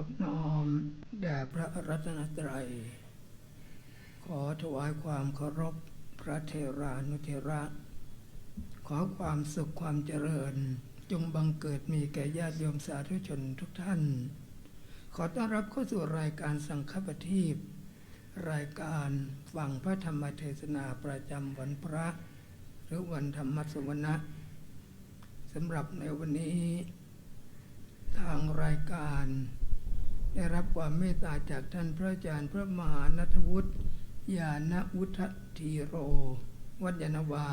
อบน้อมแด่พระรัตนตรัยขอถวายความเคารพพระเถรานุเถระขอความสุขความเจริญจงบังเกิดมีแก่ญาติโยมสาธุชนทุกท่านขอต้อนรับเข้าสู่รายการสังฆปฏิปรายการฟังพระธรรมเทศนาประจำวันพระหรือวันธรรมสวนะสำหรับในวันนี้ทางรายการได้รับความเมตตาจากท่านพระอาจารย์พระมหาณัฐวุฒิญาณวุฒธีโรวัดยานวา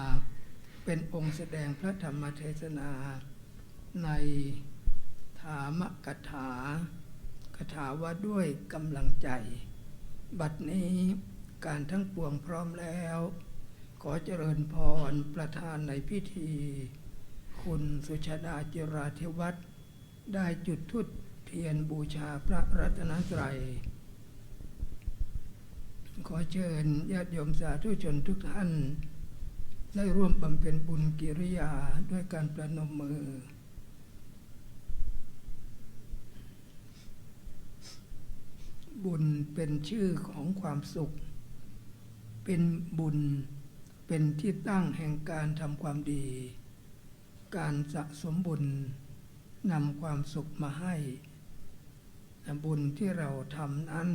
เป็นองค์แสดงพระธรรมเทศนาในธรรมกถาคาถาว่าด้วยกำลังใจบัดนี้การทั้งปวงพร้อมแล้วขอเจริญพรประธานในพิธีคุณสุชาดาจิราธิวัฒน์ได้จุดธูปเทียนบูชาพระรัตนตรัยขอเชิญญาติโยมสาธุชนทุกท่านได้ร่วมบำเพ็ญบุญกิริยาด้วยการประนมมือบุญเป็นชื่อของความสุขเป็นบุญเป็นที่ตั้งแห่งการทำความดีการสะสมบุญนำความสุขมาให้บุญที่เราทำนั้น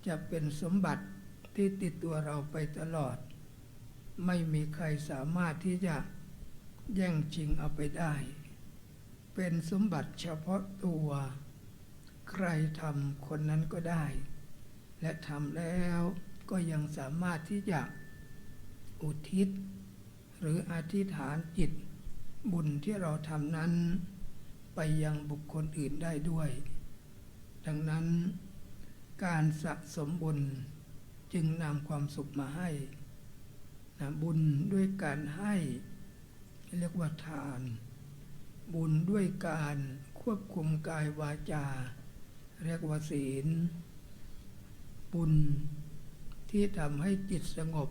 จะเป็นสมบัติที่ติดตัวเราไปตลอดไม่มีใครสามารถที่จะแย่งชิงเอาไปได้เป็นสมบัติเฉพาะตัวใครทำคนนั้นก็ได้และทำแล้วก็ยังสามารถที่จะอุทิศหรืออธิษฐานจิตบุญที่เราทำนั้นไปยังบุคคลอื่นได้ด้วยดังนั้นการสะสมบุญจึงนำความสุขมาให้บุญด้วยการให้เรียกว่าทานบุญด้วยการควบคุมกายวาจาเรียกว่าศีลบุญที่ทำให้จิตสงบ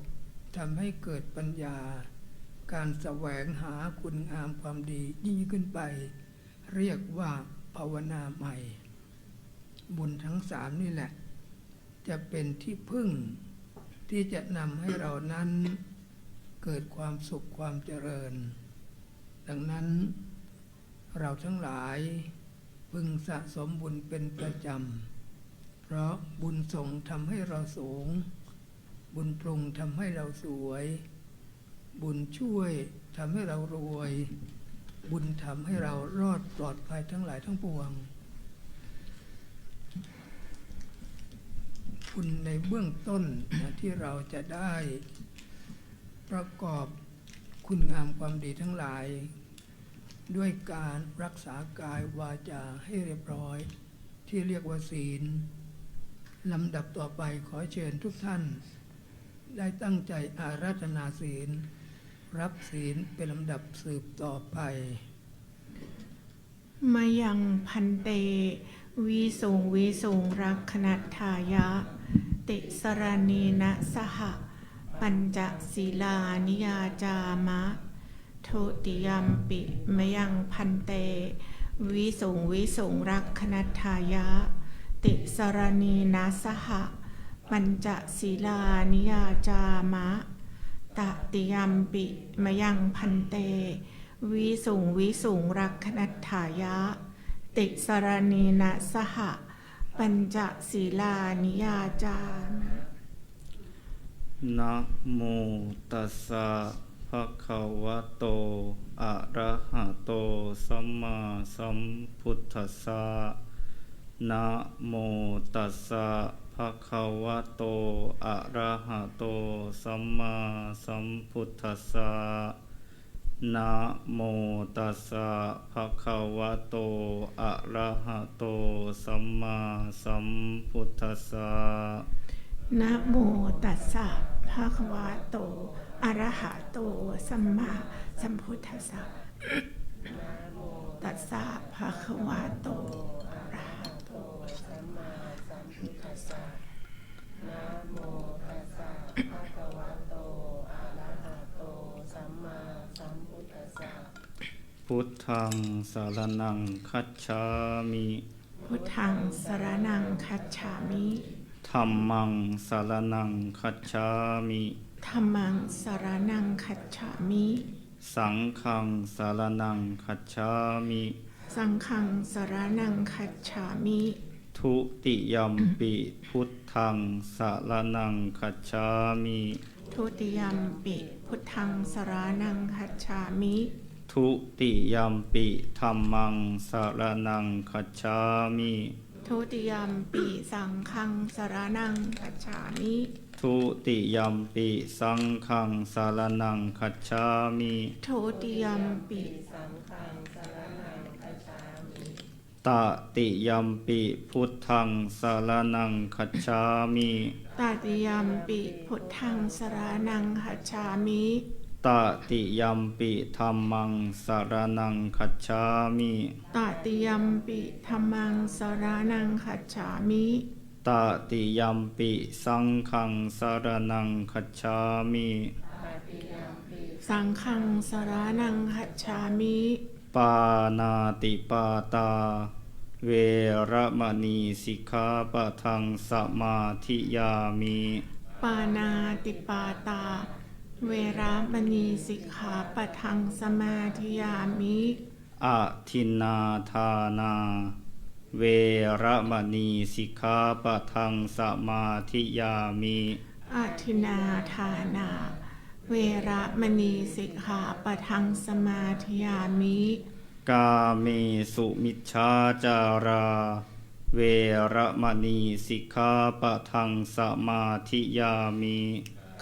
ทำให้เกิดปัญญาการแสวงหาคุณงามความดียิ่งขึ้นไปเรียกว่าภาวนาใหม่บุญทั้งสามนี่แหละจะเป็นที่พึ่งที่จะนำให้เรานั้นเกิดความสุขความเจริญดังนั้นเราทั้งหลายพึงสะสมบุญเป็นประจำเพราะบุญส่งทำให้เราสูงบุญปรุงทำให้เราสวยบุญช่วยทำให้เรารวยบุญทำให้เรารอดปลอดภัยทั้งหลายทั้งปวงบุญในเบื้องต้นที่เราจะได้ประกอบคุณงามความดีทั้งหลายด้วยการรักษากายวาจาให้เรียบร้อยที่เรียกว่าศีลลำดับต่อไปขอเชิญทุกท่านได้ตั้งใจอาราธนาศีลรับศีลเป็นลำดับสืบต่อไปมายังพันเตวิสุงรักขณัฏฐายะติสรณีนะสหปัญจศีลานิยาจามะโทติยัมปิมยังพันเตวิสุงรักขณัฏฐายะติสรณีนะสหปัญจศีลานิยาจามะตติยัมปิมยังพันเตวิสุงรักขณัฏฐายะติสรณีนะสหปัญจศีลานิยาจามะนะโมตัสสะภะคะวะโตอะระหะโตสัมมาสัมพุทธัสสะนะโมตัสสะภะคะวะโตอะระหะโตสัมมาสัมพุทธัสสะนะโมตัสสะภะคะวะโตอะระหะโตสัมมาสัมพุทธัสสะนะโมตัสสะภะคะวะโตอะระหะโตสัมมาสัมพุทธัสสะตัสสะภะคะวะโตอะระหะโตสัมมาสัมพุทธัสสะนะโมตัสสะภะคะวะโตอะระหะโตสัมมาสัมพุทธัสสะ พุทธังสารนังคัจฉามิ พ พุทธังสรณังคัจฉามิ ธัมมังสรณังคัจฉามิ ธัมมังสรณังคัจฉามิ สังฆังสรณังคัจฉามิ สังฆังสรณังคัจฉามิ ทุติยัมปิพุทธังสรณังคัจฉามิ ทุติยัมปิพุทธังสรณังคัจฉามิ ทุติยัมปิธัมมังสรณังคัจฉามิ ทุติยัมปิสังฆังสรณังคัจฉามิ ทุติยัมปิสังฆังสรณังคัจฉามิ ทุติยัมปิ ตติยัมปิพุทธังสรณังคัจฉามิ ตติยัมปิพุทธังสรณังคัจฉามิ ตติยัมปิธัมมังสรณังคัจฉามิ ตติยัมปิธัมมังสรณังคัจฉามิ ตติยัมปิสังฆังสรณังคัจฉามิ สังฆังสรณังคัจฉามิ ปานาติปาตา เวระมณีสิกขาปะทังสมาธิยามิ ปานาติปาตา เวระมณีสิกขาปะทังสมาธิยามิ อะทินนาทานา เวระมณีสิกขาปะทังสมาธิยามิ อาทินาทานา เวระมณีสิกขาปะทังสมาธิยามิ กาเมสุมิจฉาจารา เวระมณีสิกขาปะทังสมาธิยามิ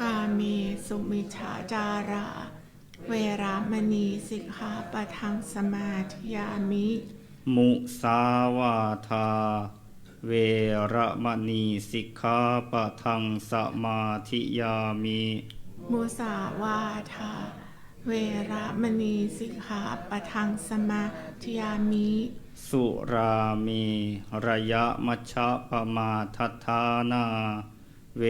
กาเมสุมิจฉาจารา เวระมณีสิกขาปะทังสมาธิยามิ มุสาวาทา เวระมณีสิกขาปะทังสมาธิยามิ มุสาวาทา เวระมณีสิกขาปะทังสมาธิยามิ สุราเมระยะมัชฌะปมาทัฏฐานา เว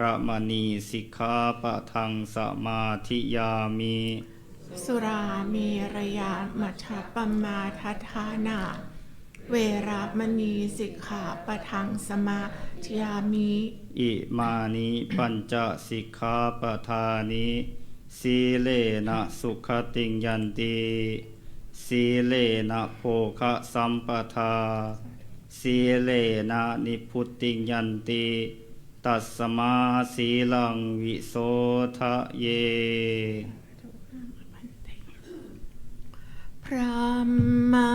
ระมณีสิกขาปะทังสมาธิยามิ สุราเมรยามัชฌัปปมาทัฏฐานา เวระมณีสิกขาปะทังสมาธิยามิ อิมานิปัญจสิกขาปทานิสีเลนะสุขติงยันติสีเลนะโภคะสัมปทาสีเลนะนิพุตติงยันติตัสมาสีลังวิโสทะเย พระมา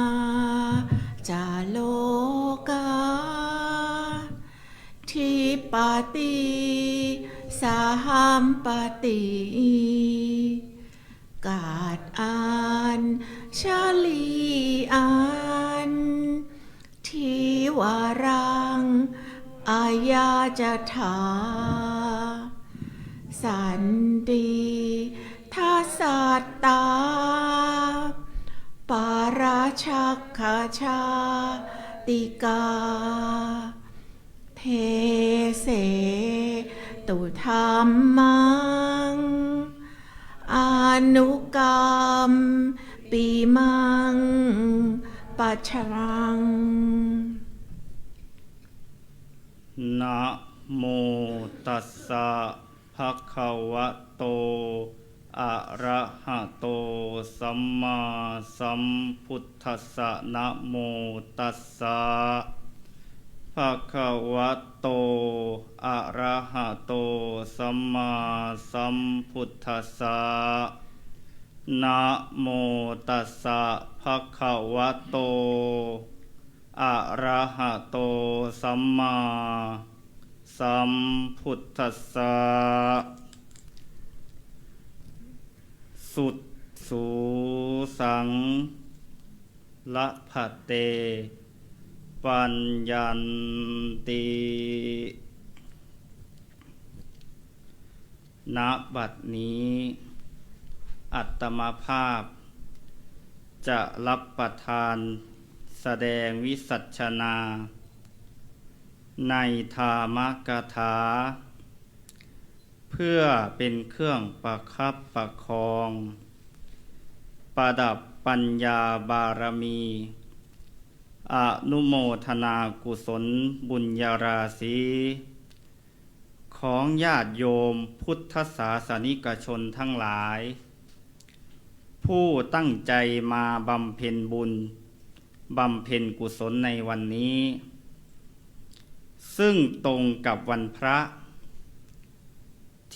จาโลกาทิปติสาหัมปติกาดอ่านชาลีอ่านทิวารังอายาจะถาสันติทัสสัตตาปาราชักขชาติกาเทเสตุธรรมังอนุกรรมปีมังปัจฉัง นะโมตัสสะภะคะวะโตอะระหะโตสัมมาสัมพุทธัสสะนะโมตัสสะภะคะวะโตอะระหะโตสัมมาสัมพุทธัสสะนะโมตัสสะภะคะวะโตอะระหะโตสัมมาสัมพุทธัสสะสุดสูสังละภะเตปัญญันติณบัดนี้อัตมภาพจะรับประทานแสดงวิสัชนา ในธรรมกถาเพื่อเป็นเครื่องประคับประคองประดับปัญญาบารมี อนุโมทนากุศลบุญญาราศีของญาติโยมพุทธศาสนิกชนทั้งหลาย ผู้ตั้งใจมาบำเพ็ญบุญบำเพ็ญกุศลในวันนี้ ซึ่งตรงกับวันพระ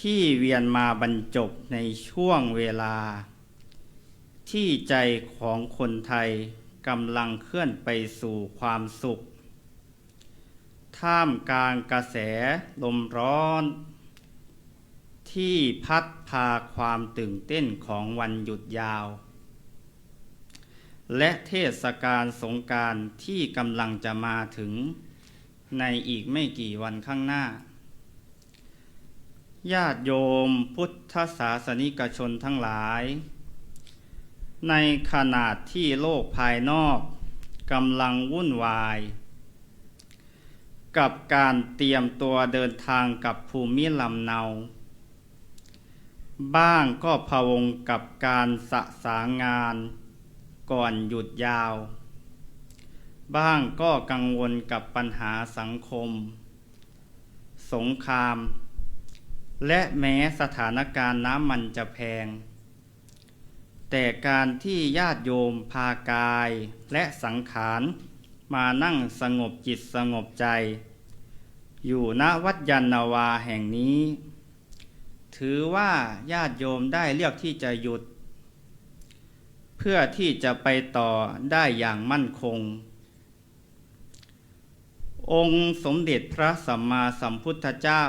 ที่เวียนมาบรรจบในช่วงเวลาที่ใจของคนไทยกำลังเคลื่อนไปสู่ความสุขท่ามกลางกระแสลมร้อนที่พัดพาความตื่นเต้นของวันหยุดยาวและเทศกาลสงกรานต์ที่กำลังจะมาถึงในอีกไม่กี่วันข้างหน้าญาติโยมพุทธศาสนิกชนทั้งหลายในขณะที่โลกภายนอกกำลังวุ่นวายกับการเตรียมตัวเดินทางกับภูมิลำเนาบ้างก็พะวงกับการสะสางงานก่อนหยุดยาวบ้างก็กังวลกับปัญหาสังคมสงครามและแม้สถานการณ์น้ำมันจะแพงแต่การที่ญาติโยมพากายและสังขารมานั่งสงบจิตสงบใจอยู่ณวัดยานนาวาแห่งนี้ถือว่าญาติโยมได้เลือกที่จะหยุดเพื่อที่จะไปต่อได้อย่างมั่นคงองค์สมเด็จพระสัมมาสัมพุทธเจ้า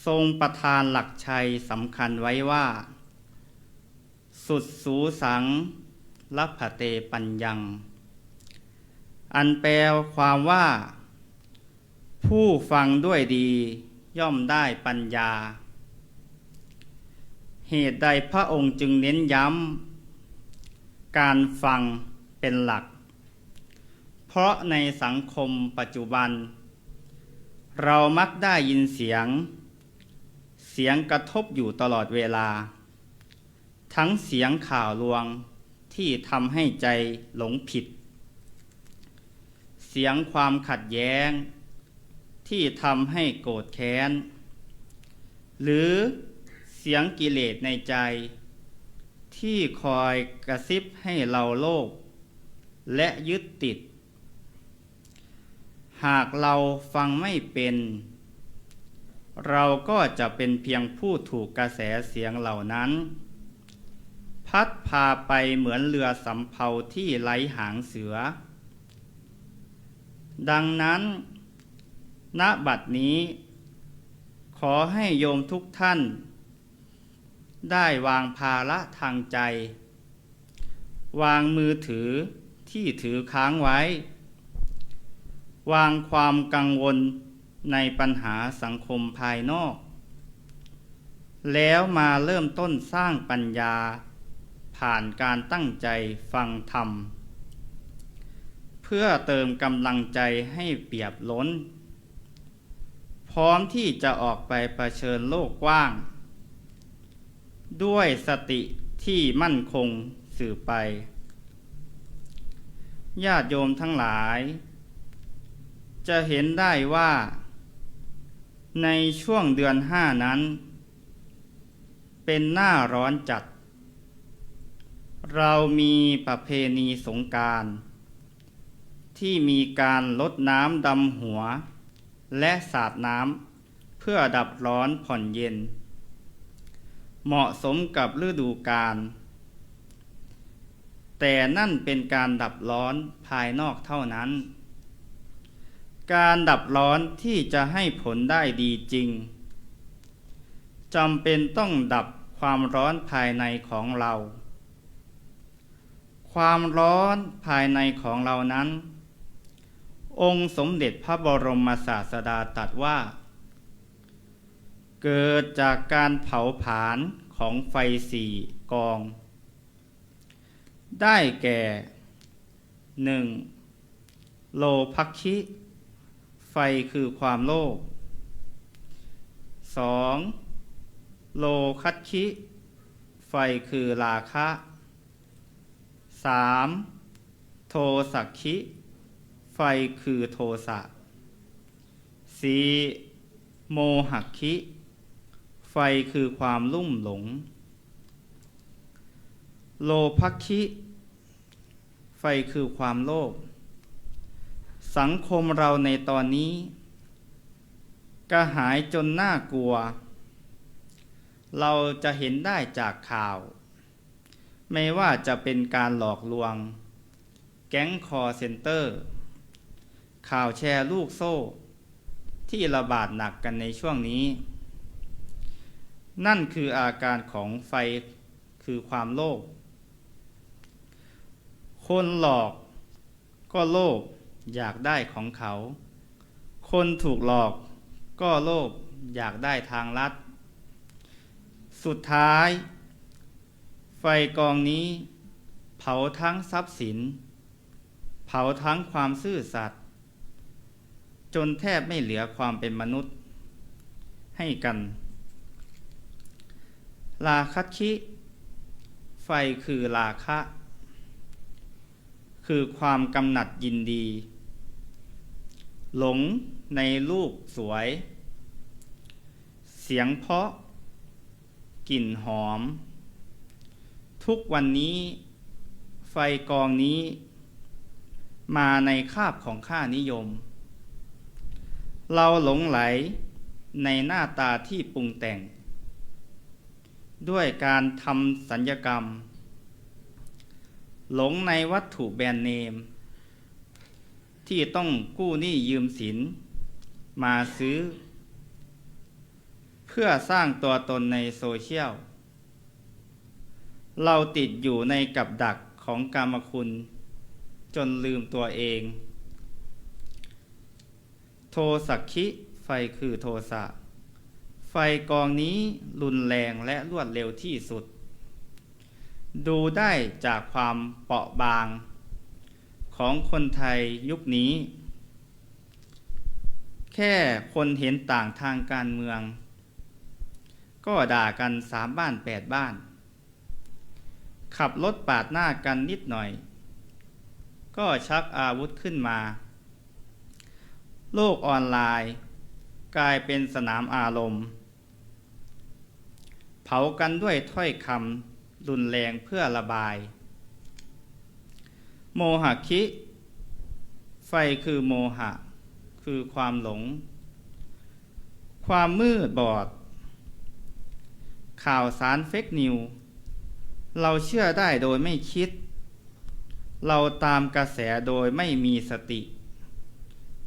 ทรงประทานหลักชัยสำคัญไว้ว่าสุดสูสังลัพพเตปัญญังอันแปลความว่าผู้ฟังด้วยดีย่อมได้ปัญญาเหตุใดพระองค์จึงเน้นย้ำการฟังเป็นหลักเพราะในสังคมปัจจุบันเรามักได้ยินเสียงกระทบอยู่ตลอดเวลาทั้งเสียงข่าวลวงที่ทำให้ใจหลงผิดเสียงความขัดแย้งที่ทำให้โกรธแค้นหรือเสียงกิเลสในใจที่คอยกระซิบให้เราโลภและยึดติดหากเราฟังไม่เป็นเราก็จะเป็นเพียงผู้ถูกกระแสเสียงเหล่านั้นพัดพาไปเหมือนเรือสำเภาที่ไร้หางเสือดังนั้นณบัดนี้ขอให้โยมทุกท่านได้วางภาระทางใจวางมือถือที่ถือค้างไว้วางความกังวลในปัญหาสังคมภายนอกแล้วมาเริ่มต้นสร้างปัญญาผ่านการตั้งใจฟังธรรมเพื่อเติมกำลังใจให้เปี่ยมล้นพร้อมที่จะออกไปเผชิญโลกกว้างด้วยสติที่มั่นคงสืบไปญาติโยมทั้งหลายจะเห็นได้ว่าในช่วงเดือน5นั้นเป็นหน้าร้อนจัดเรามีประเพณีสงกรานต์ที่มีการรดน้ำดำหัวและสาดน้ำเพื่อดับร้อนผ่อนเย็นเหมาะสมกับฤดูกาลแต่นั่นเป็นการดับร้อนภายนอกเท่านั้นการดับร้อนที่จะให้ผลได้ดีจริงจำเป็นต้องดับความร้อนภายในของเราความร้อนภายในของเรานั้นองค์สมเด็จพระบรมศาสดาตรัสว่าเกิดจากการเผาผลาญของไฟ4กองได้แก่ 1. โลภัคคิไฟคือความโลภ 2. โลคัคคิไฟคือราคะ 3. โท สักขิไฟคือโทสะสีโมหักขิไฟคือความลุ่มหลงโลภคิไฟคือความโลภสังคมเราในตอนนี้กระหายจนน่ากลัวเราจะเห็นได้จากข่าวไม่ว่าจะเป็นการหลอกลวงแก๊งคอเซ็นเตอร์ข่าวแชร์ลูกโซ่ที่ระบาดหนักกันในช่วงนี้นั่นคืออาการของไฟคือความโลภคนหลอกก็โลภอยากได้ของเขาคนถูกหลอกก็โลภอยากได้ทางลัดสุดท้ายไฟกองนี้เผาทั้งทรัพย์สินเผาทั้งความซื่อสัตย์จนแทบไม่เหลือความเป็นมนุษย์ให้กันราคะคิไฟคือราคะคือความกำหนัดยินดีหลงในรูปสวยเสียงเพราะกลิ่นหอมทุกวันนี้ไฟกองนี้มาในคาบของค่านิยมเราหลงไหลในหน้าตาที่ปรุงแต่งด้วยการทำสัญญกรรมหลงในวัตถุแบรนด์เนมที่ต้องกู้หนี้ยืมสินมาซื้อเพื่อสร้างตัวตนในโซเชียลเราติดอยู่ในกับดักของกามคุณจนลืมตัวเองโทสักขิไฟคือโทสะไฟกองนี้รุนแรงและรวดเร็วที่สุดดูได้จากความเปราะบางของคนไทยยุคนี้แค่คนเห็นต่างทางการเมืองก็ด่ากัน3 บ้าน 8 บ้านขับรถปาดหน้ากันนิดหน่อยก็ชักอาวุธขึ้นมาโลกออนไลน์กลายเป็นสนามอารมณ์เผากันด้วยถ้อยคำรุนแรงเพื่อระบายโมหะคิไฟคือโมหะคือความหลงความมืดบอดข่าวสารเฟกนิวเราเชื่อได้โดยไม่คิดเราตามกระแสโดยไม่มีสติ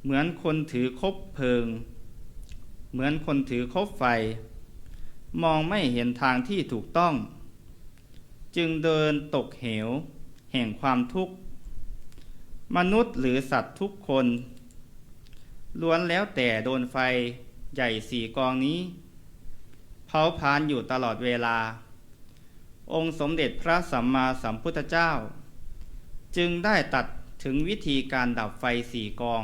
เหมือนคนถือคบเพลิงเหมือนคนถือคบไฟมองไม่เห็นทางที่ถูกต้องจึงเดินตกเหวแห่งความทุกข์มนุษย์หรือสัตว์ทุกคนล้วนแล้วแต่โดนไฟใหญ่4 กองนี้เผาผลาญอยู่ตลอดเวลาองค์สมเด็จพระสัมมาสัมพุทธเจ้าจึงได้ตรัสถึงวิธีการดับไฟ4 กอง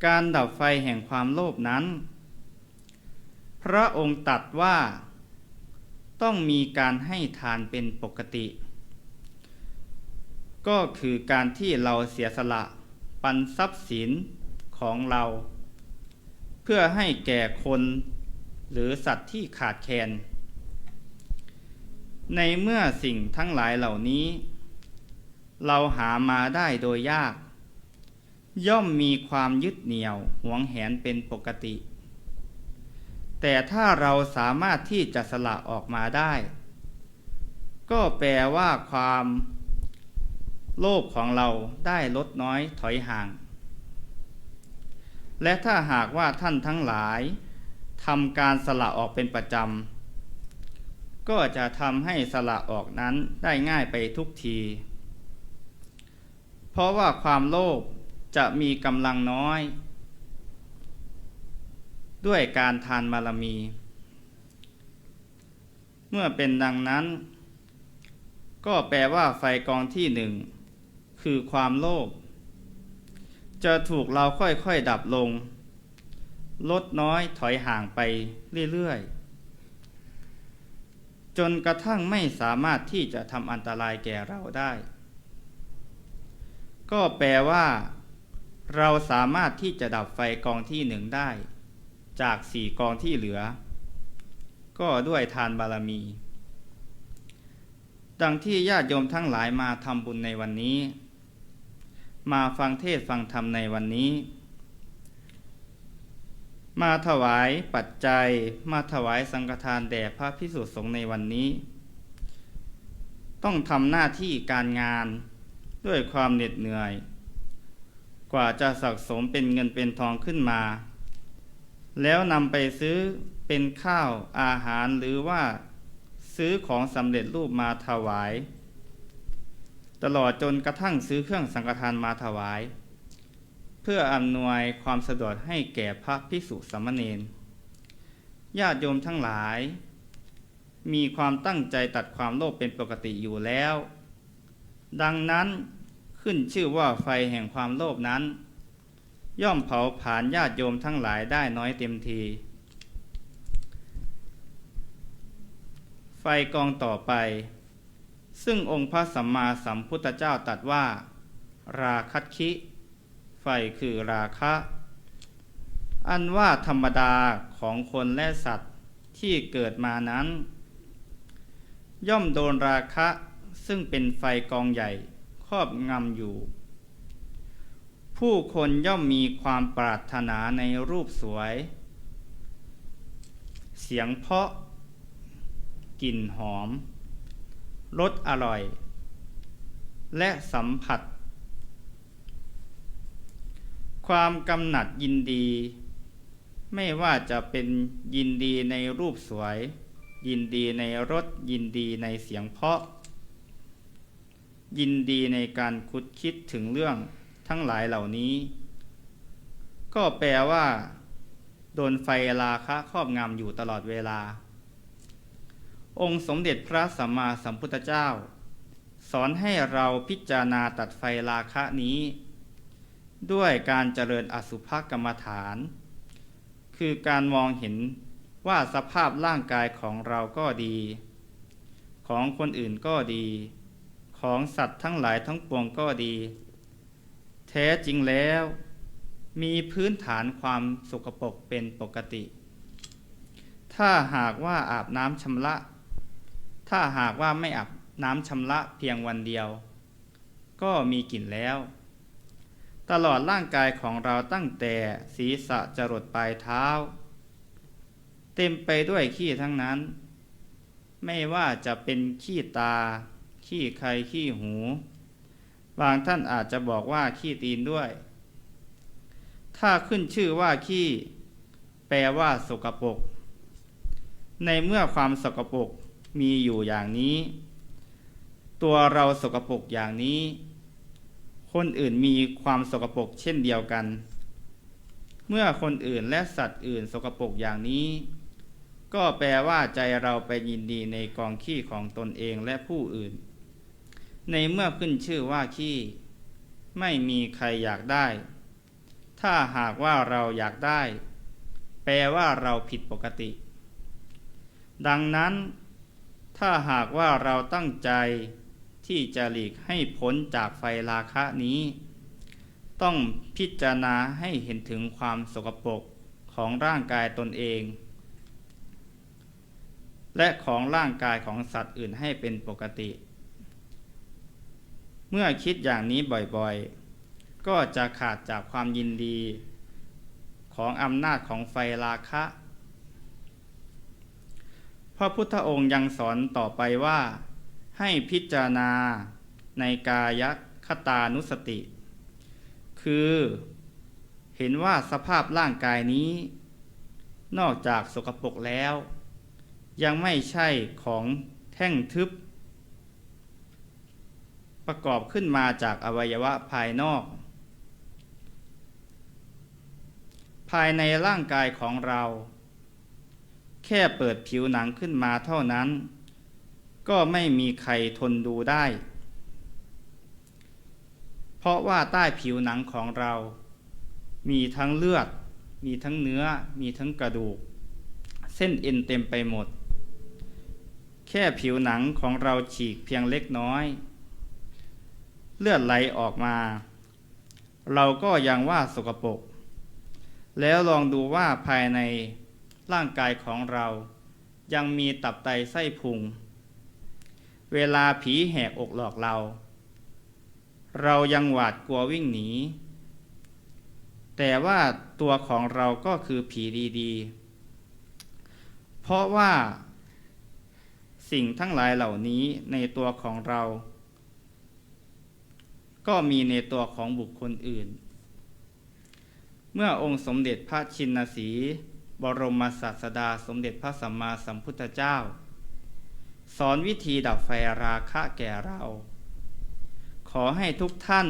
การดับไฟแห่งความโลภนั้นพระองค์ตรัสว่าต้องมีการให้ทานเป็นปกติก็คือการที่เราเสียสละปันทรัพย์สินของเราเพื่อให้แก่คนหรือสัตว์ที่ขาดแคลนในเมื่อสิ่งทั้งหลายเหล่านี้เราหามาได้โดยยากย่อมมีความยึดเหนี่ยวหวงแหนเป็นปกติแต่ถ้าเราสามารถที่จะสละออกมาได้ก็แปลว่าความโลภของเราได้ลดน้อยถอยห่างและถ้าหากว่าท่านทั้งหลายทำการสละออกเป็นประจำก็จะทำให้สละออกนั้นได้ง่ายไปทุกทีเพราะว่าความโลภจะมีกำลังน้อยด้วยการทานบารมีเมื่อเป็นดังนั้นก็แปลว่าไฟกองที่1คือความโลภจะถูกเราค่อยๆดับลงลดน้อยถอยห่างไปเรื่อยๆจนกระทั่งไม่สามารถที่จะทำอันตรายแก่เราได้ ก็แปลว่าเราสามารถที่จะดับไฟกองที่หนึ่งได้จาก4กองที่เหลือก็ด้วยทานบารมีดังที่ญาติโยมทั้งหลายมาทำบุญในวันนี้มาฟังเทศน์ฟังธรรมในวันนี้มาถวายปัจจัยมาถวายสังฆทานแด่พระภิกษุสงฆ์ในวันนี้ต้องทำหน้าที่การงานด้วยความเหน็ดเหนื่อยกว่าจะสะสมเป็นเงินเป็นทองขึ้นมาแล้วนำไปซื้อเป็นข้าวอาหารหรือว่าซื้อของสำเร็จรูปมาถวายตลอดจนกระทั่งซื้อเครื่องสังฆทานมาถวายเพื่ออำนวยความสะดวกให้แก่พระภิกษุสามเณรญาติโยมทั้งหลายมีความตั้งใจตัดความโลภเป็นปกติอยู่แล้วดังนั้นขึ้นชื่อว่าไฟแห่งความโลภนั้นย่อมเผาผลาญญาติโยมทั้งหลายได้น้อยเต็มทีไฟกองต่อไปซึ่งองค์พระสัมมาสัมพุทธเจ้าตรัสว่าราคัตคิไฟคือราคะอันว่าธรรมดาของคนและสัตว์ที่เกิดมานั้นย่อมโดนราคะซึ่งเป็นไฟกองใหญ่ครอบงำอยู่ผู้คนย่อมมีความปรารถนาในรูปสวยเสียงเพราะกลิ่นหอมรสอร่อยและสัมผัสความกำหนัดยินดีไม่ว่าจะเป็นยินดีในรูปสวยยินดีในรสยินดีในเสียงเพราะยินดีในการคิดถึงเรื่องทั้งหลายเหล่านี้ก็แปลว่าโดนไฟราคะครอบงำอยู่ตลอดเวลาองค์สมเด็จพระสัมมาสัมพุทธเจ้าสอนให้เราพิจารณาตัดไฟราคะนี้ด้วยการเจริญอสุภกรรมฐานคือการมองเห็นว่าสภาพร่างกายของเราก็ดีของคนอื่นก็ดีของสัตว์ทั้งหลายทั้งปวงก็ดีแท้จริงแล้วมีพื้นฐานความสกปรกเป็นปกติถ้าหากว่าอาบน้ำชำระถ้าหากว่าไม่อาบน้ำชำระเพียงวันเดียวก็มีกลิ่นแล้วตลอดร่างกายของเราตั้งแต่ศีรษะจรดปลายเท้าเต็มไปด้วยขี้ทั้งนั้นไม่ว่าจะเป็นขี้ตาขี้ไคขี้หูบางท่านอาจจะบอกว่าขี้ตีนด้วยถ้าขึ้นชื่อว่าขี้แปลว่าสกปรกในเมื่อความสกปรกมีอยู่อย่างนี้ตัวเราสกปรกอย่างนี้คนอื่นมีความสกปรกเช่นเดียวกันเมื่อคนอื่นและสัตว์อื่นสกปรกอย่างนี้ก็แปลว่าใจเราไปยินดีในกองขี้ของตนเองและผู้อื่นในเมื่อขึ้นชื่อว่าขี้ไม่มีใครอยากได้ถ้าหากว่าเราอยากได้แปลว่าเราผิดปกติดังนั้นถ้าหากว่าเราตั้งใจที่จะหลีกให้พ้นจากไฟราคะนี้ต้องพิจารณาให้เห็นถึงความสกปรกของร่างกายตนเองและของร่างกายของสัตว์อื่นให้เป็นปกติเมื่อคิดอย่างนี้บ่อยๆก็จะขาดจากความยินดีของอำนาจของไฟราคะพระพุทธองค์ยังสอนต่อไปว่าให้พิจารณาในกายคตานุสติคือเห็นว่าสภาพร่างกายนี้นอกจากสกปรกแล้วยังไม่ใช่ของแท่งทึบประกอบขึ้นมาจากอวัยวะภายนอกภายในร่างกายของเราแค่เปิดผิวหนังขึ้นมาเท่านั้นก็ไม่มีใครทนดูได้เพราะว่าใต้ผิวหนังของเรามีทั้งเลือดมีทั้งเนื้อมีทั้งกระดูกเส้นเอ็นเต็มไปหมดแค่ผิวหนังของเราฉีกเพียงเล็กน้อยเลือดไหลออกมา เราก็ยังว่าสกปรกแล้วลองดูว่าภายในร่างกายของเรายังมีตับไตไส้พุงเวลาผีแหกอกหลอกเรายังหวาดกลัววิ่งหนีแต่ว่าตัวของเราก็คือผีดีๆเพราะว่าสิ่งทั้งหลายเหล่านี้ในตัวของเราก็มีในตัวของบุคคลอื่นเมื่อองค์สมเด็จพระชินสีห์บรมศาสดาสมเด็จพระสัมมาสัมพุทธเจ้าสอนวิธีดับไฟราคะแก่เราขอให้ทุกท่าน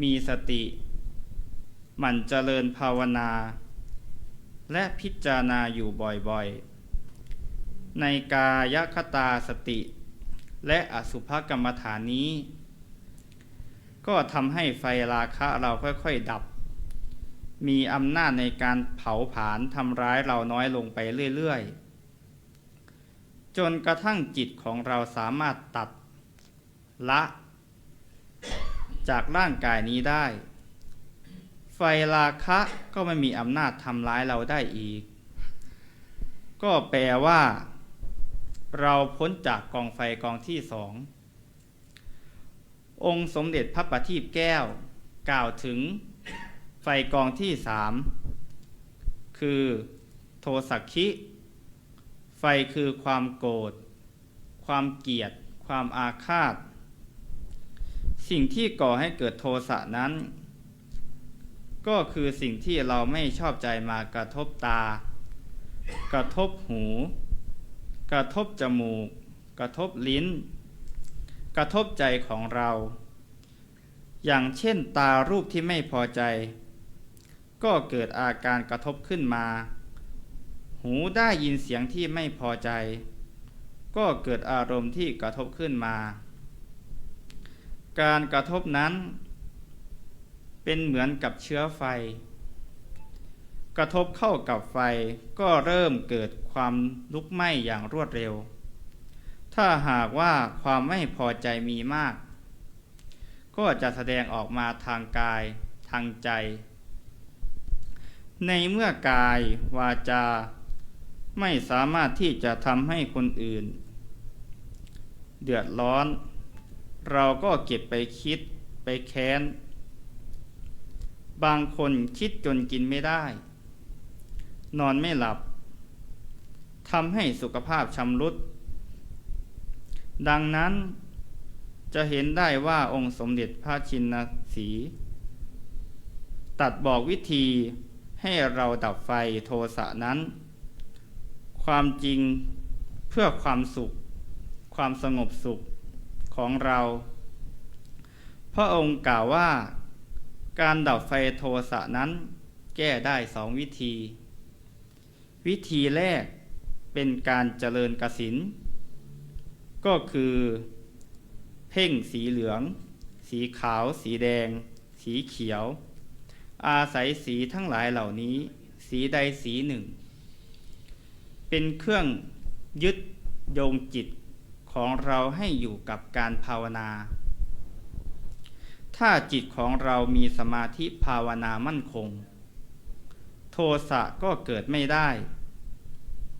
มีสติหมั่นเจริญภาวนาและพิจารณาอยู่บ่อยๆในกายคตาสติและอสุภกรรมฐานนี้ก็ทำให้ไฟราคะเราค่อยๆดับมีอำนาจในการเผาผลาญทำร้ายเราน้อยลงไปเรื่อยๆจนกระทั่งจิตของเราสามารถตัดละจากร่างกายนี้ได้ไฟราคะก็ไม่มีอำนาจทำร้ายเราได้อีกก็แปลว่าเราพ้นจากกองไฟกองที่สององค์สมเด็จพระประทีปแก้วกล่าวถึงไฟกองที่สามคือโทสักขิไฟคือความโกรธความเกลียดความอาฆาตสิ่งที่ก่อให้เกิดโทสะนั้นก็คือสิ่งที่เราไม่ชอบใจมากระทบตากระทบหูกระทบจมูกกระทบลิ้นกระทบใจของเราอย่างเช่นตารูปที่ไม่พอใจก็เกิดอาการกระทบขึ้นมาหูได้ยินเสียงที่ไม่พอใจก็เกิดอารมณ์ที่กระทบขึ้นมาการกระทบนั้นเป็นเหมือนกับเชื้อไฟกระทบเข้ากับไฟก็เริ่มเกิดความลุกไหม้อย่างรวดเร็วถ้าหากว่าความไม่พอใจมีมากก็จะแสดงออกมาทางกายทางใจในเมื่อกายวาจาไม่สามารถที่จะทำให้คนอื่นเดือดร้อนเราก็เก็บไปคิดไปแค้นบางคนคิดจนกินไม่ได้นอนไม่หลับทำให้สุขภาพชำรุดดังนั้นจะเห็นได้ว่าองค์สมเด็จพระชินสีห์ตรัสบอกวิธีให้เราดับไฟโทสะนั้นความจริงเพื่อความสุขความสงบสุขของเราพระองค์กล่าวว่าการดับไฟโทสะนั้นแก้ได้สองวิธีวิธีแรกเป็นการเจริญกสิณก็คือเพ่งสีเหลืองสีขาวสีแดงสีเขียวอาศัยสีทั้งหลายเหล่านี้สีใดสีหนึ่งเป็นเครื่องยึดโยงจิตของเราให้อยู่กับการภาวนาถ้าจิตของเรามีสมาธิภาวนามั่นคงโทสะก็เกิดไม่ได้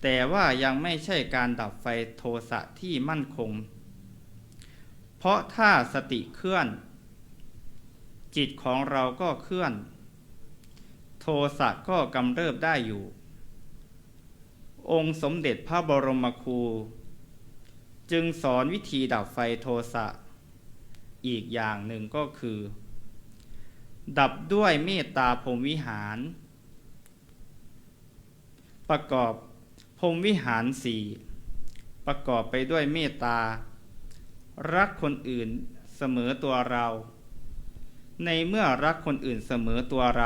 แต่ว่ายังไม่ใช่การดับไฟโทสะที่มั่นคงเพราะถ้าสติเคลื่อนจิตของเราก็เคลื่อนโทสะก็กำเริบได้อยู่องค์สมเด็จพระบรมครูจึงสอนวิธีดับไฟโทสะอีกอย่างหนึ่งก็คือดับด้วยเมตตาพรหมวิหารประกอบพรหมวิหารสี่ประกอบไปด้วยเมตตารักคนอื่นเสมอตัวเราในเมื่อรักคนอื่นเสมอตัวเร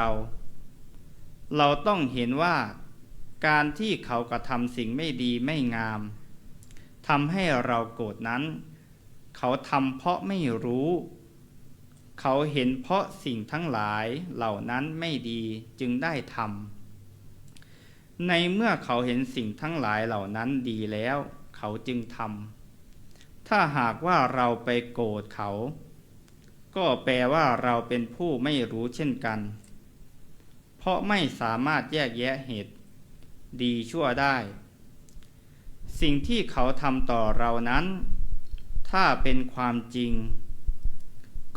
าต้องเห็นว่าการที่เขากระทำสิ่งไม่ดีไม่งามทำให้เราโกรธนั้นเขาทำเพราะไม่รู้เขาเห็นเพราะสิ่งทั้งหลายเหล่านั้นไม่ดีจึงได้ทำในเมื่อเขาเห็นสิ่งทั้งหลายเหล่านั้นดีแล้วเขาจึงทำถ้าหากว่าเราไปโกรธเขา ก็แปลว่าเราเป็นผู้ไม่รู้เช่นกัน เพราะไม่สามารถแยกแยะเหตุดีชั่วได้ สิ่งที่เขาทำต่อเรานั้น ถ้าเป็นความจริง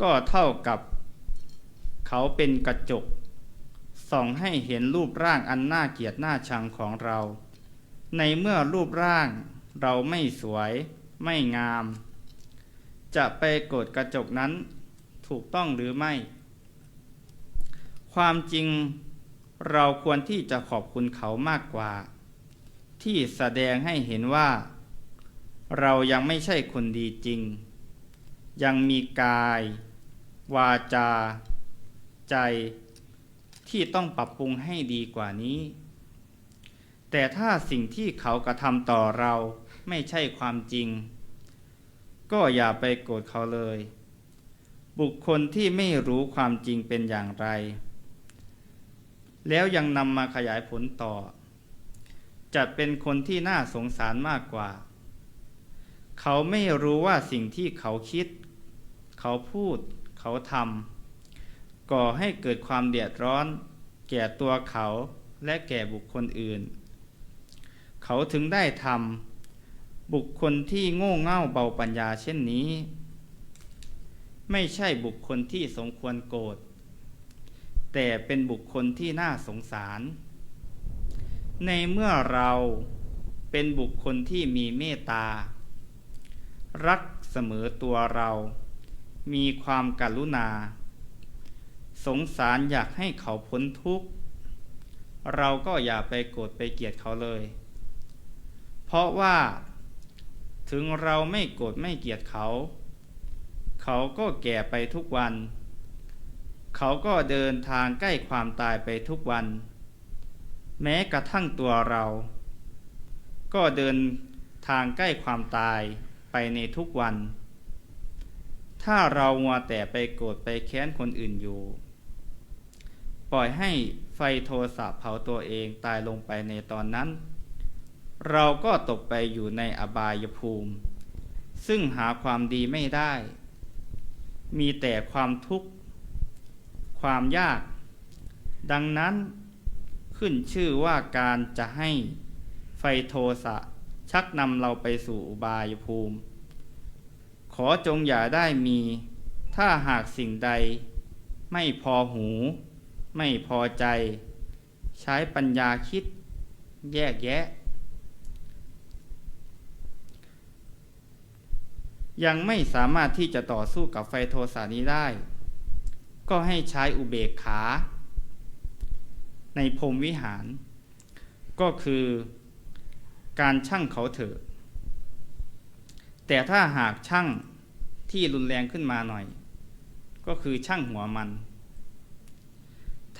ก็เท่ากับเขาเป็นกระจกส่องให้เห็นรูปร่างอันน่าเกลียดน่าชังของเรา ในเมื่อรูปร่างเราไม่สวยไม่งาม จะไปโกรธกระจกนั้นถูกต้องหรือไม่ ความจริงเราควรที่จะขอบคุณเขามากกว่า ที่แสดงให้เห็นว่า เรายังไม่ใช่คนดีจริง ยังมีกาย วาจา ใจที่ต้องปรับปรุงให้ดีกว่านี้ แต่ถ้าสิ่งที่เขากระทำต่อเราไม่ใช่ความจริง ก็อย่าไปโกรธเขาเลย บุคคลที่ไม่รู้ความจริงเป็นอย่างไร แล้วยังนำมาขยายผลต่อ จะเป็นคนที่น่าสงสารมากกว่า เขาไม่รู้ว่าสิ่งที่เขาคิด เขาพูด เขาทำก่อให้เกิดความเดือดร้อน แก่ตัวเขาและแก่บุคคลอื่น เขาถึงได้ทำบุคคลที่โง่เง่าเบาปัญญาเช่นนี้ ไม่ใช่บุคคลที่สมควรโกรธ แต่เป็นบุคคลที่น่าสงสาร ในเมื่อเราเป็นบุคคลที่มีเมตตา รักเสมอตัวเรา มีความกรุณา สงสารอยากให้เขาพ้นทุกข์ เราก็อย่าไปโกรธไปเกลียดเขาเลย เพราะว่าถึงเราไม่โกรธไม่เกลียดเขา เขาก็แก่ไปทุกวัน เขาก็เดินทางใกล้ความตายไปทุกวัน แม้กระทั่งตัวเรา ก็เดินทางใกล้ความตายไปในทุกวัน ถ้าเรามัวแต่ไปโกรธไปแค้นคนอื่นอยู่ ปล่อยให้ไฟโทสะเผาตัวเองตายลงไปในตอนนั้น เราก็ตกไปอยู่ในอบายภูมิ ซึ่งหาความดีไม่ได้ มีแต่ความทุกข์ ความยาก ดังนั้นขึ้นชื่อว่าการจะให้ไฟโทสะชักนำเราไปสู่อุบายภูมิ ขอจงอย่าได้มี ถ้าหากสิ่งใดไม่พอหู ไม่พอใจ ใช้ปัญญาคิด แยกแยะ ยังไม่สามารถที่จะต่อสู้กับไฟโทสะนี้ได้ ก็ให้ใช้อุเบกขา ในพรหมวิหาร ก็คือการชั่งเขาเถอะ แต่ถ้าหากชั่งที่รุนแรงขึ้นมาหน่อย ก็คือชั่งหัวมัน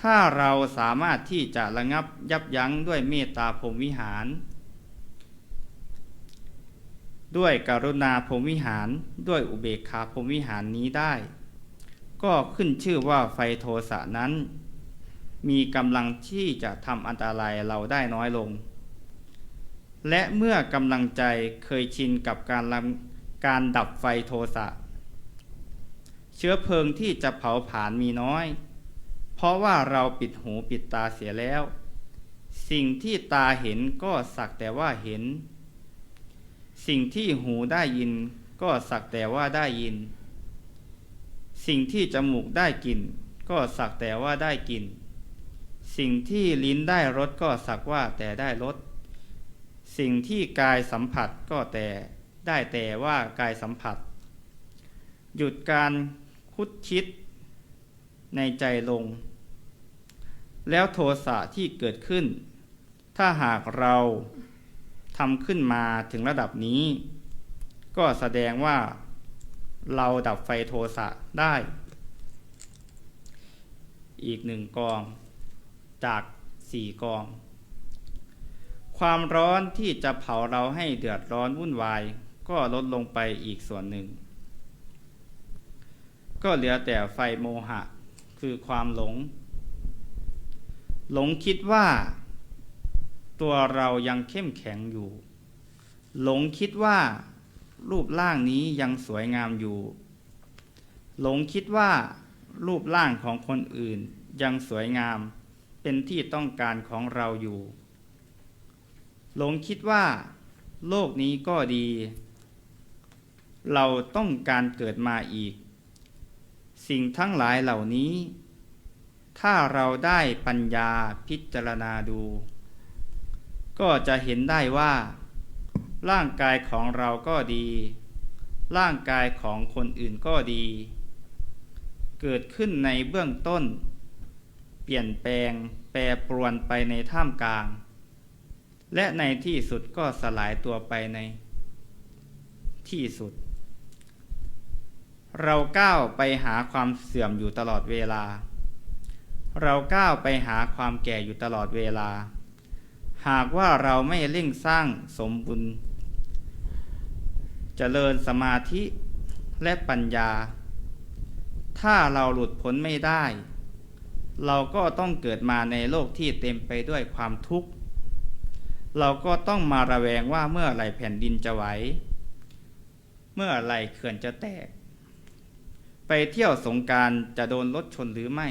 ถ้าเราสามารถที่จะระงับยับยั้งด้วยเมตตาพรหมวิหาร ด้วยกรุณาพรหมวิหาร ด้วยอุเบกขาพรหมวิหารนี้ได้ ก็ขึ้นชื่อว่าไฟโทสะนั้น มีกำลังที่จะทำอันตรายเราได้น้อยลง และเมื่อกำลังใจเคยชินกับการดับไฟโทสะ เชื้อเพลิงที่จะเผาผลาญมีน้อย เพราะว่าเราปิดหูปิดตาเสียแล้ว สิ่งที่ตาเห็นก็สักแต่ว่าเห็น สิ่งที่หูได้ยินก็สักแต่ว่าได้ยิน สิ่งที่จมูกได้กลิ่นก็สักแต่ว่าได้กลิ่น สิ่งที่ลิ้นได้รสก็สักว่าแต่ได้รส สิ่งที่กายสัมผัสก็ได้แต่ว่ากายสัมผัส หยุดการคุดคิดในใจลง แล้วโทสะที่เกิดขึ้น ถ้าหากเราทำขึ้นมาถึงระดับนี้ ก็แสดงว่าเราดับไฟโทสะได้ อีก1 กองจาก4 กอง ความร้อนที่จะเผาเราให้เดือดร้อนวุ่นวายก็ลดลงไปอีกส่วนหนึ่ง ก็เหลือแต่ไฟโมหะคือความหลง หลงคิดว่าตัวเรายังเข้มแข็งอยู่ หลงคิดว่ารูปร่างนี้ยังสวยงามอยู่ หลงคิดว่ารูปร่างของคนอื่นยังสวยงามเป็นที่ต้องการของเราอยู่ หลงคิดว่าโลกนี้ก็ดี เราต้องการเกิดมาอีก สิ่งทั้งหลายเหล่านี้ ถ้าเราได้ปัญญาพิจารณาดู ก็จะเห็นได้ว่าร่างกายของเราก็ดี ร่างกายของคนอื่นก็ดี เกิดขึ้นในเบื้องต้น เปลี่ยนแปลงแปรปรวนไปในท่ามกลาง และในที่สุดก็สลายตัวไปในที่สุด เราก้าวไปหาความเสื่อมอยู่ตลอดเวลา เราก้าวไปหาความแก่อยู่ตลอดเวลา หากว่าเราไม่เร่งสร้างสมบุญเจริญสมาธิและปัญญา ถ้าเราหลุดพ้นไม่ได้ เราก็ต้องเกิดมาในโลกที่เต็มไปด้วยความทุกข์ เราก็ต้องมาระแวงว่าเมื่อไหร่แผ่นดินจะไหว เมื่อไหร่เขื่อนจะแตก ไปเที่ยวสงกรานต์จะโดนรถชนหรือไม่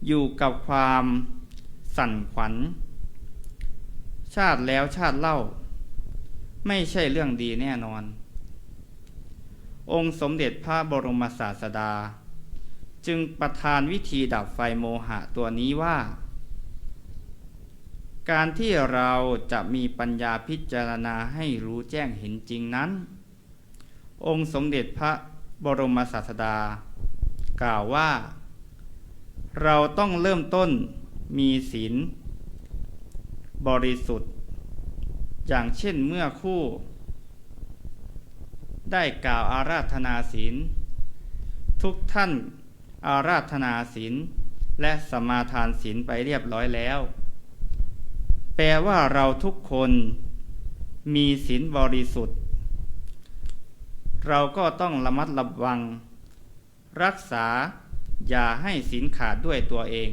อยู่กับความสั่นขวัญ ชาติแล้วชาติเล่า ไม่ใช่เรื่องดีแน่นอน องค์สมเด็จพระบรมศาสดา จึงประทานวิธีดับไฟโมหะตัวนี้ว่า การที่เราจะมีปัญญาพิจารณาให้รู้แจ้งเห็นจริงนั้น องค์สมเด็จพระบรมศาสดากล่าวว่า เราต้องเริ่มต้นมีศีลบริสุทธิ์ อย่างเช่นเมื่อคู่ ได้กล่าวอาราธนาศีล ทุกท่านอาราธนาศีลและสมาทานศีลไปเรียบร้อยแล้ว แปลว่าเราทุกคนมีศีลบริสุทธิ์ เราก็ต้องระมัดระวังรักษาอย่าให้ศีลขาดด้วยตัวเอง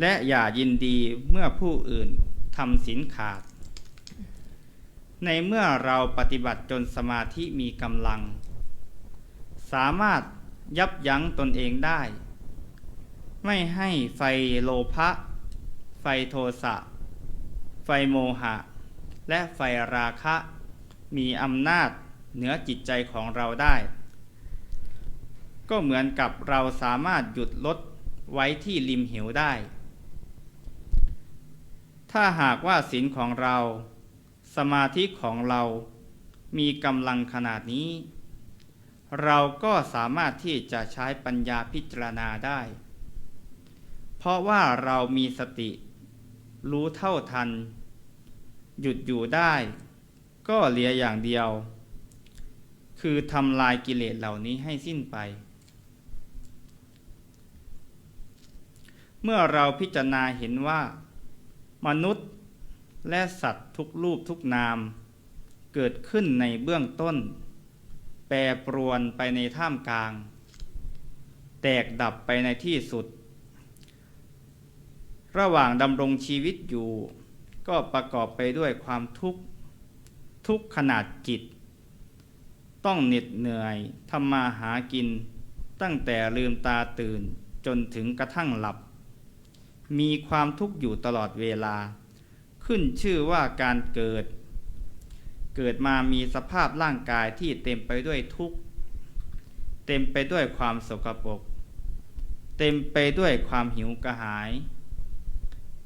และอย่ายินดีเมื่อผู้อื่นทำศีลขาด ในเมื่อเราปฏิบัติจนสมาธิมีกำลัง สามารถยับยั้งตนเองได้ ไม่ให้ไฟโลภะไฟโทสะไฟโมหะและไฟราคะมีอำนาจเหนือจิตใจของเราได้ ก็เหมือนกับเราสามารถหยุดรถไว้ที่ริมเหวได้ ถ้าหากว่าศีลของเราสมาธิของเรามีกำลังขนาดนี้ เราก็สามารถที่จะใช้ปัญญาพิจารณาได้ เพราะว่าเรามีสติรู้เท่าทันหยุดอยู่ได้ก็เหลืออย่างเดียว คือทำลายกิเลสเหล่านี้ให้สิ้นไป เมื่อเราพิจารณาเห็นว่ามนุษย์และสัตว์ทุกรูปทุกนามเกิดขึ้นในเบื้องต้นแปรปรวนไปในท่ามกลางแตกดับไปในที่สุด ระหว่างดำรงชีวิตอยู่ก็ประกอบไปด้วยความทุกข์ทุกขนาดจิตต้องเหน็ดเหนื่อยทำมาหากินตั้งแต่ลืมตาตื่นจนถึงกระทั่งหลับมีความทุกข์อยู่ตลอดเวลาขึ้นชื่อว่าการเกิดมามีสภาพร่างกายที่เต็มไปด้วยทุกข์เต็มไปด้วยความสกปรกเต็มไปด้วยความหิวกระหาย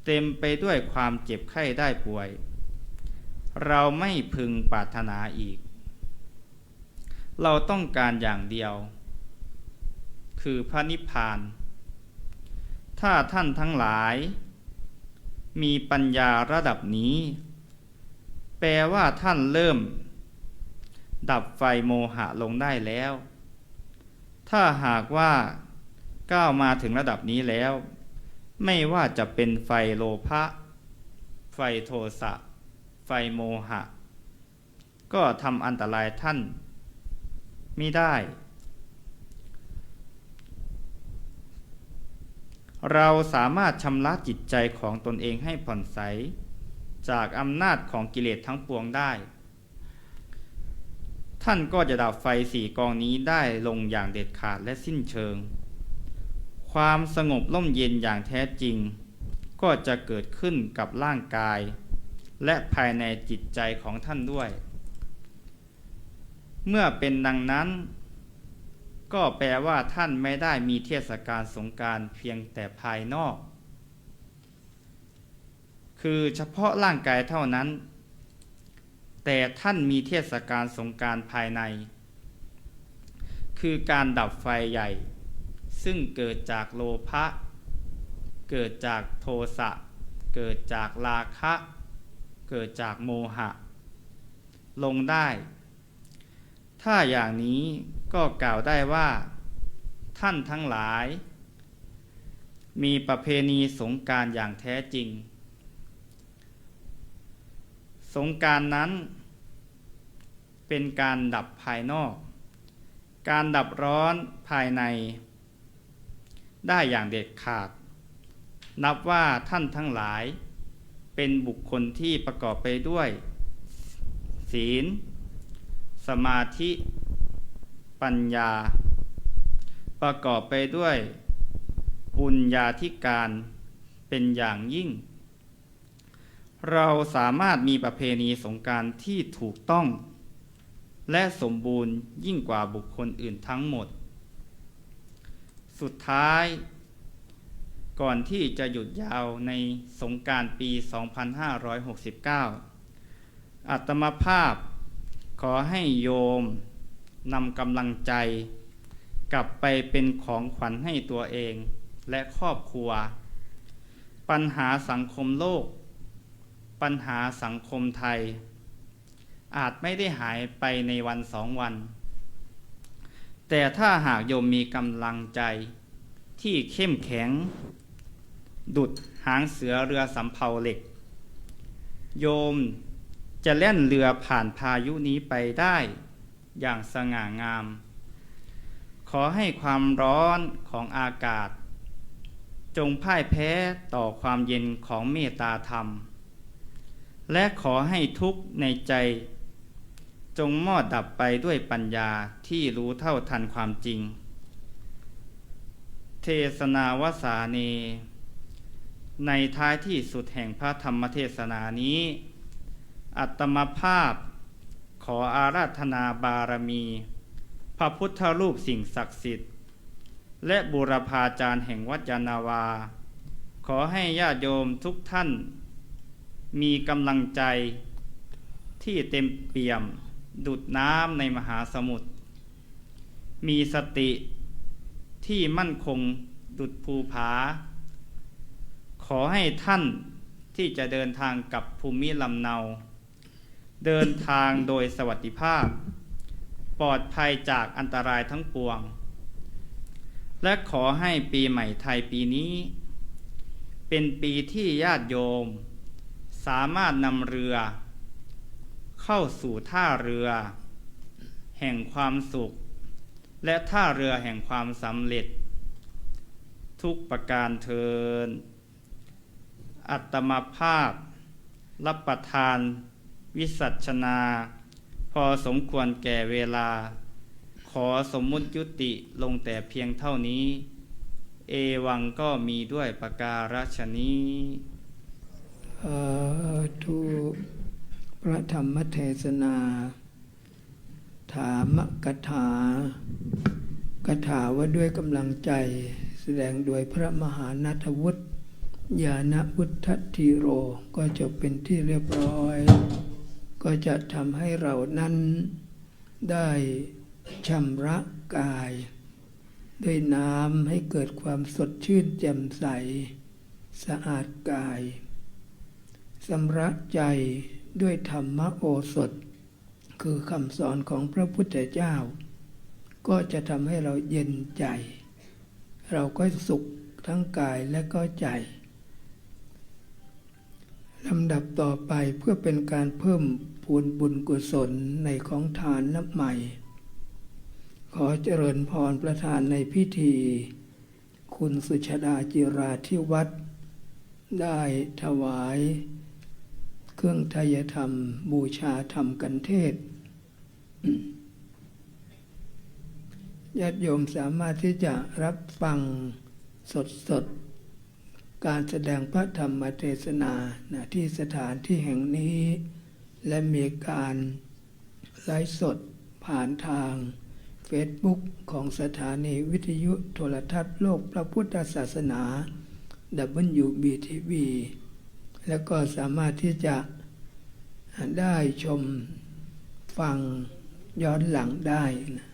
เต็มไปด้วยความเจ็บไข้ได้ป่วยเราไม่พึงปรารถนาอีกเราต้องการอย่างเดียวคือพระนิพพานถ้าท่านทั้งหลายมีปัญญาระดับนี้แปลว่าท่านเริ่มดับไฟโมหะลงได้แล้วถ้าหากว่าก้าวมาถึงระดับนี้แล้วไม่ว่าจะเป็นไฟโลภะไฟโทสะไฟโมหะก็ทำอันตรายท่านไม่ได้เราสามารถชำระจิตใจของตนเองให้ผ่อนใสจากอำนาจของกิเลสทั้งปวงได้ ท่านก็จะดับไฟ4กองนี้ได้ลงอย่างเด็ดขาดและสิ้นเชิงความสงบร่มเย็นอย่างแท้จริงก็จะเกิดขึ้นกับร่างกายและภายในจิตใจของท่านด้วยเมื่อเป็นดังนั้นก็แปลว่าท่านไม่ได้มีเทศกาลสงกรานต์เพียงแต่ภายนอกคือเฉพาะร่างกายเท่านั้นแต่ท่านมีเทศกาลสงกรานต์ภายในคือการดับไฟใหญ่ซึ่งเกิดจากโลภะเกิดจากโทสะเกิดจากราคะเกิดจากโมหะลงได้ถ้าอย่างนี้ก็กล่าวได้ว่าท่านทั้งหลายมีประเพณีสงกรานต์อย่างแท้จริงสงกรานต์นั้นเป็นการดับภายนอกการดับร้อนภายในได้อย่างเด็ดขาดนับว่าท่านทั้งหลายเป็นบุคคลที่ประกอบไปด้วยศีลสมาธิปัญญาประกอบไปด้วยปุญญาธิการเป็นอย่างยิ่งเราสามารถมีประเพณีสงกรานต์ที่ถูกต้องและสมบูรณ์ยิ่งกว่าบุคคลอื่นทั้งหมดสุดท้ายก่อนที่จะหยุดยาวในสงกรานต์ปี 2569 อาตมาภาพขอให้โยมนำกำลังใจกลับไปเป็นของขวัญให้ตัวเองและครอบครัวปัญหาสังคมโลกปัญหาสังคมไทยอาจไม่ได้หายไปในวัน2 วันแต่ถ้าหากโยมมีกำลังใจที่เข้มแข็งดุจหางเสือเรือสำเภาเหล็กโยมจะแล่นเรือผ่านพายุนี้ไปได้อย่างสง่างามขอให้ความร้อนของอากาศจงพ่ายแพ้ต่อความเย็นของเมตตาธรรมและขอให้ทุกข์ในใจจงมอดดับไปด้วยปัญญาที่รู้เท่าทันความจริงเทศนาวสาเนในท้ายที่สุดแห่งพระธรรมเทศนานี้อาตมาภาพขออาราธนาบารมีพระพุทธรูปสิ่งศักดิ์สิทธิ์และบูรพาจารย์แห่งวัดยานนาวาขอให้ญาติโยมทุกท่านมีกำลังใจที่เต็มเปี่ยมดุจน้ำในมหาสมุทรมีสติที่มั่นคงดุจภูผาขอให้ท่านที่จะเดินทางกับภูมิลำเนาเดินทางโดยสวัสดิภาพปลอดภัยจากอันตรายทั้งปวงและขอให้ปีใหม่ไทยปีนี้เป็นปีที่ญาติโยมสามารถนำเรือเข้าสู่ท่าเรือแห่งความสุขและท่าเรือแห่งความสำเร็จทุกประการเทินอัตมาภาพรับประทานวิสัชนาพอสมควรแก่เวลาขอสมมุติยุติลงแต่เพียงเท่านี้เอวังก็มีด้วยประการฉนี้ทุพระธรรมเทศนาถามกถาว่าด้วยกำลังใจแสดงโดยพระมหานัทวุฒิญาณพุทธธีโรก็จะเป็นที่เรียบร้อยก็จะทำให้เรานั้นได้ชำระกายด้วยน้ำให้เกิดความสดชื่นแจ่มใสสะอาดกายสำระใจด้วยธรรมโอสถคือคำสอนของพระพุทธเจ้าก็จะทำให้เราเย็นใจเราก็สุขทั้งกายและก็ใจลำดับต่อไปเพื่อเป็นการเพิ่มพูนบุญกุศลในของทานนับใหม่ขอเจริญพรประธานในพิธีคุณสุชาดาจิราธิวัฒน์ได้ถวายเครื่องไทยธรรมบูชาธรรมกันเทศ ญาติโยมสามารถที่จะรับฟังสดๆการแสดงพระธรรมเทศนาที่สถานที่แห่งนี้ และมีการไลฟ์สดผ่านทาง Facebook ของสถานีวิทยุโทรทัศน์โลกพระพุทธศาสนา WBTV แล้วก็สามารถที่จะได้ชมฟังย้อนหลังได้นะ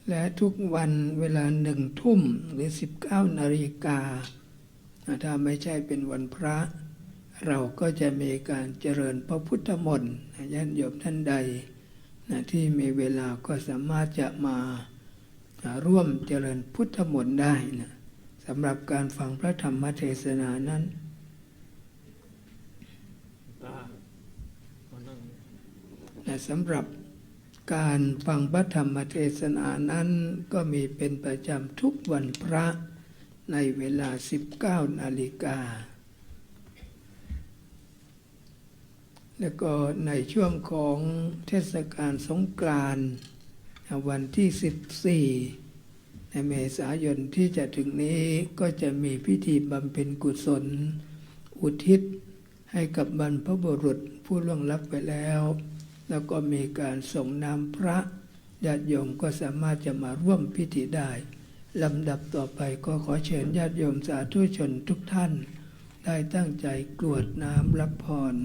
และทุกวันเวลา1 ทุ่มหรือ19 นาฬิกาถ้าไม่ใช่เป็นวันพระ เราก็จะมีการเจริญพระพุทธมนต์ญาติโยมท่านใดที่มีเวลาก็สามารถจะมาร่วมเจริญพุทธมนต์ได้นะสำหรับการฟังพระธรรมเทศนานั้นสำหรับการฟังพระธรรมเทศนานั้นก็มีเป็นประจำทุกวันพระในเวลา 19 นาฬิกาแล้วก็ในช่วงของเทศกาลสงกรานต์วันที่ 14 ในเมษายนที่จะถึงนี้ก็จะมีพิธีบำเพ็ญกุศลอุทิศให้กับบรรพบุรุษผู้ล่วงลับไปแล้วแล้วก็มีการส่งน้ำพระญาติโยมก็สามารถจะมาร่วมพิธีได้ลำดับต่อไปก็ขอเชิญญาติโยมสาธุชนทุกท่านได้ตั้งใจกรวดน้ำรับพร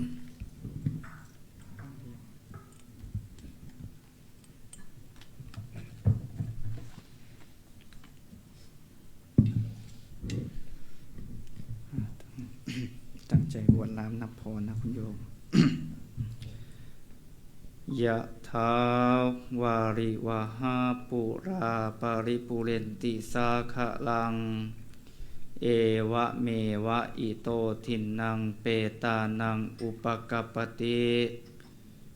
ตั้งใจกรวดน้ำนับพรนะคุณโยม ยะถาวาริวหาปุราปาริปุเรนติสาขะลังเอวะเมวะอิโตทินังเปตานังอุปกัปปติ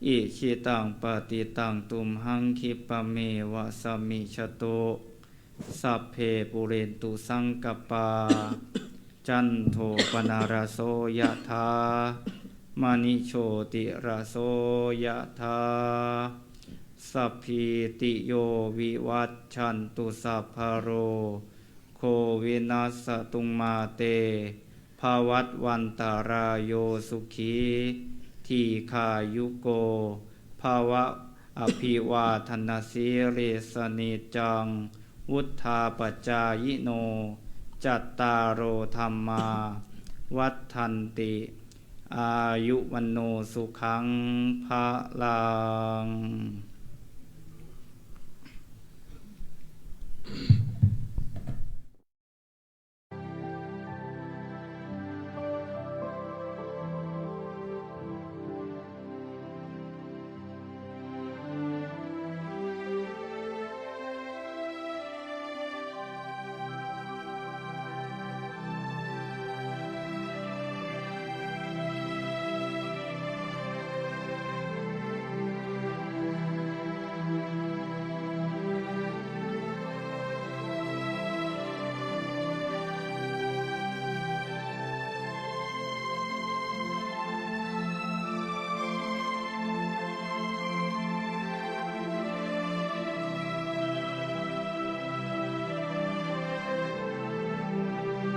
อิชิตังปฏิตังตุมหังคิปะเมวะสมิชโตสัพเพปุเรนตุสังกปา จันโทปนารโสยะถามณิโชติราโสยะถาสัพพิติโยวิวัชชันตุสัพพะโรโควินัสสตุมาเตภวัตวันตารายโยสุขีทีขายุโกภาวะอภิวาทนาสิริสนิจังวุธาปจายโนจัตตารโอธัมมาวัฏฏันติอายุวันโนสุขังภะลัง